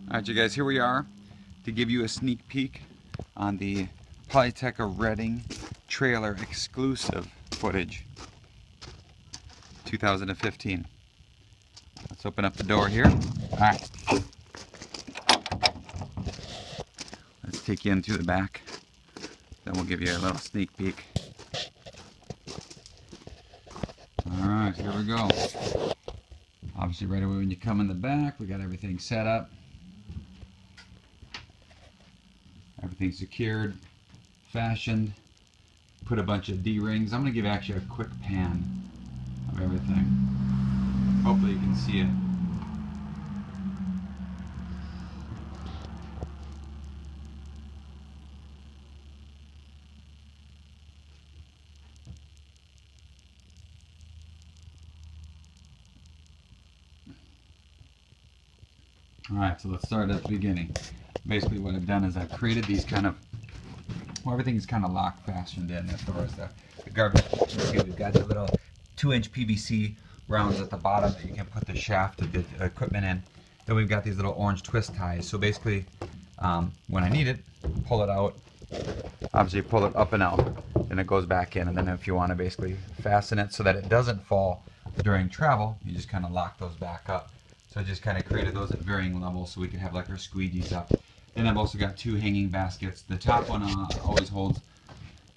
Alright you guys, here we are to give you a sneak peek on the Polyteca Redding trailer exclusive footage 2015. Let's open up the door here. Alright. Let's take you in through the back. Then we'll give you a little sneak peek. Alright, here we go. Obviously right away when you come in the back, we got everything set up. Everything secured, fashioned, put a bunch of D-rings. I'm going to give actually a quick pan of everything. Hopefully you can see it. Alright, so let's start at the beginning. Basically what I've done is I've created these kind of, well, everything is kind of lock fastened in as far as the garbage. We've got the little 2-inch PVC rounds at the bottom that you can put the shaft of the equipment in. Then we've got these little orange twist ties. So basically, when I need it, pull it out. Obviously pull it up and out, and it goes back in. And then if you want to basically fasten it so that it doesn't fall during travel, you just kind of lock those back up. So I just kind of created those at varying levels so we can have like our squeegees up. And I've also got 2 hanging baskets. The top one always holds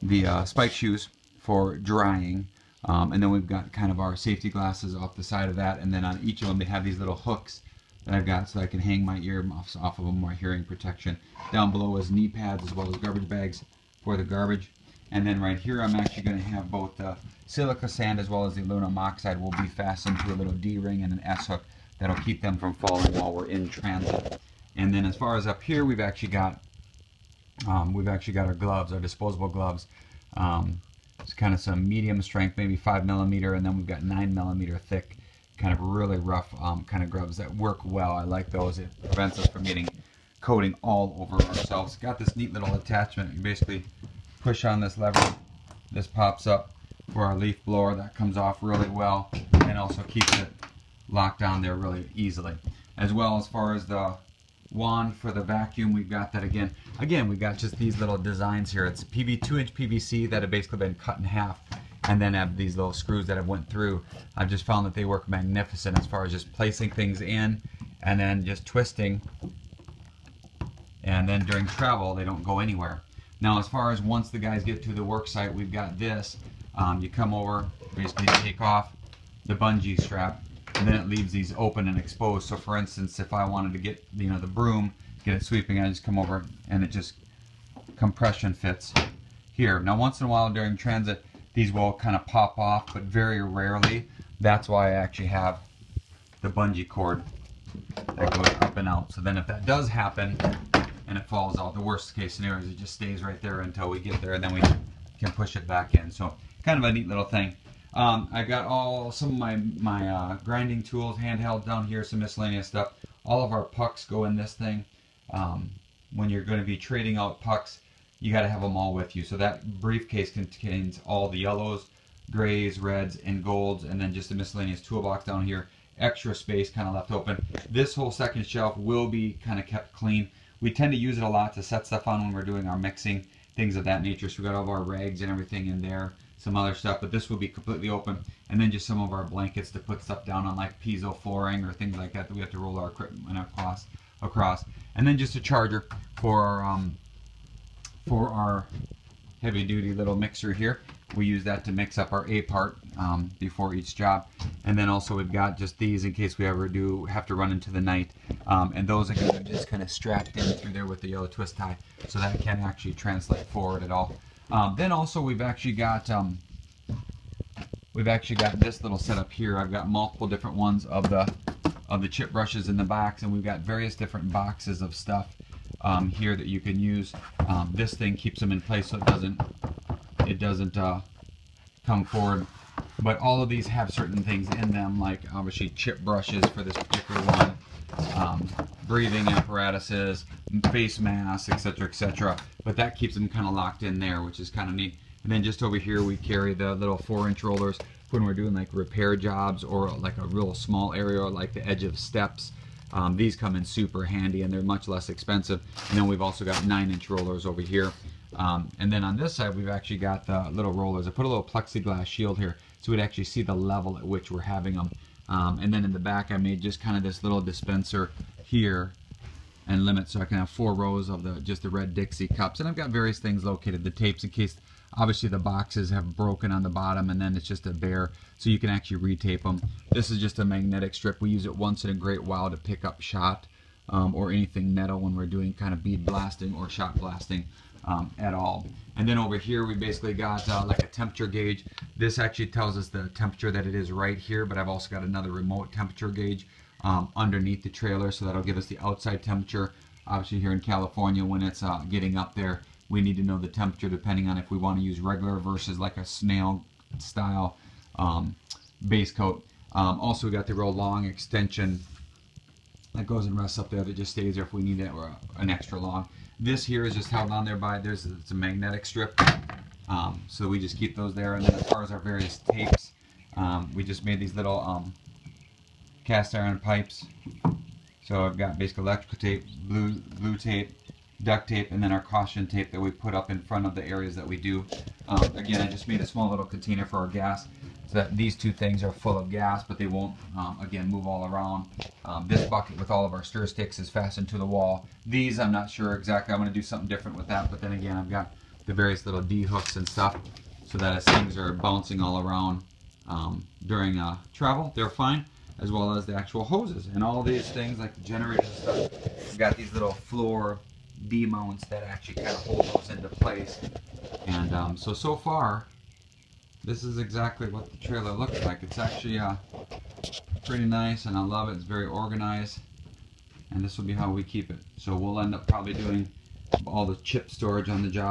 the spike shoes for drying. And then we've got kind of our safety glasses off the side of that. And then on each of them they have these little hooks that I've got so I can hang my earmuffs off of them, my hearing protection. Down below is knee pads as well as garbage bags for the garbage. And then right here I'm actually going to have both the silica sand as well as the aluminum oxide will be fastened to a little D-ring and an S-hook that'll keep them from falling while we're in transit. And then as far as up here, we've actually got our gloves, our disposable gloves. It's kind of some medium strength, maybe 5mm, and then we've got 9mm thick, kind of really rough kind of gloves that work well. I like those. It prevents us from getting coating all over ourselves. Got this neat little attachment. You basically push on this lever. This pops up for our leaf blower. That comes off really well and also keeps it locked down there really easily. As well as far as the wand for the vacuum, we've got that again. We've got just these little designs here. It's 2-inch PVC that have basically been cut in half, and then have these little screws that have went through. I've just found that they work magnificent as far as just placing things in and then just twisting, and then during travel they don't go anywhere. Now as far as once the guys get to the work site, we've got this. You come over, basically take off the bungee strap, and then it leaves these open and exposed. So for instance, if I wanted to get the broom, get it sweeping, I just come over and it just compression fits here. Now once in a while during transit these will kind of pop off, but very rarely. That's why I actually have the bungee cord that goes up and out. So then if that does happen and it falls out, the worst case scenario is it just stays right there until we get there, and then we can push it back in. So kind of a neat little thing. I've got some of my grinding tools handheld down here, some miscellaneous stuff. All of our pucks go in this thing. When you're going to be trading out pucks, you got to have them all with you. So that briefcase contains all the yellows, grays, reds, and golds, and then just a miscellaneous toolbox down here. Extra space kind of left open. This whole second shelf will be kind of kept clean. We tend to use it a lot to set stuff on when we're doing our mixing, things of that nature. So we got all of our rags and everything in there. Some other stuff, but this will be completely open, and then just some of our blankets to put stuff down on, like piezo flooring or things like that that we have to roll our equipment across, and then just a charger for our heavy duty little mixer here. We use that to mix up our A part before each job, and then also we've got just these in case we ever do have to run into the night, and those again are just kind of strapped in through there with the yellow twist tie, so that can't actually translate forward at all. Then also we've actually got this little setup here. I've got multiple different ones of the chip brushes in the box, and we've got various different boxes of stuff here that you can use. This thing keeps them in place so it doesn't come forward. But all of these have certain things in them, like obviously chip brushes for this particular one, breathing apparatuses, face masks, etc., etc. But that keeps them kind of locked in there, which is kind of neat. And then just over here we carry the little 4-inch rollers when we're doing like repair jobs or like a real small area or like the edge of steps. These come in super handy and they're much less expensive. And then we've also got 9-inch rollers over here. And then on this side, we've actually got the little rollers. I put a little plexiglass shield here so we'd actually see the level at which we're having them. And then in the back, I made just kind of this little dispenser here and limit, so I can have 4 rows of just the red Dixie cups. And I've got various things located, the tapes in case obviously the boxes have broken on the bottom and then it's just a bare, so you can actually retape them. This is just a magnetic strip. We use it once in a great while to pick up shot or anything metal when we're doing kind of bead blasting or shot blasting at all. And then over here we basically got like a temperature gauge. This actually tells us the temperature that it is right here, but I've also got another remote temperature gauge underneath the trailer, so that'll give us the outside temperature. Obviously here in California, when it's getting up there, we need to know the temperature depending on if we want to use regular versus like a snail style base coat. Also we got the real long extension that goes and rests up there that just stays there if we need it, or an extra long. This here is just held on there by, it's a magnetic strip, so we just keep those there. And then as far as our various tapes, we just made these little cast iron pipes. So I've got basically electrical tape, blue tape, duct tape, and then our caution tape that we put up in front of the areas that we do. Again, I just made a small little container for our gas, so that these 2 things are full of gas, but they won't, again, move all around. This bucket with all of our stir sticks is fastened to the wall. These, I'm not sure exactly. I'm going to do something different with that, but then again, I've got the various little D-hooks and stuff, so that as things are bouncing all around during travel, they're fine, as well as the actual hoses. And all these things, like the generators and stuff, we've got these little floor D-mounts that actually kind of hold those into place. And so far, this is exactly what the trailer looks like. It's actually pretty nice, and I love it. It's very organized, and this will be how we keep it. So we'll end up probably doing all the chip storage on the job.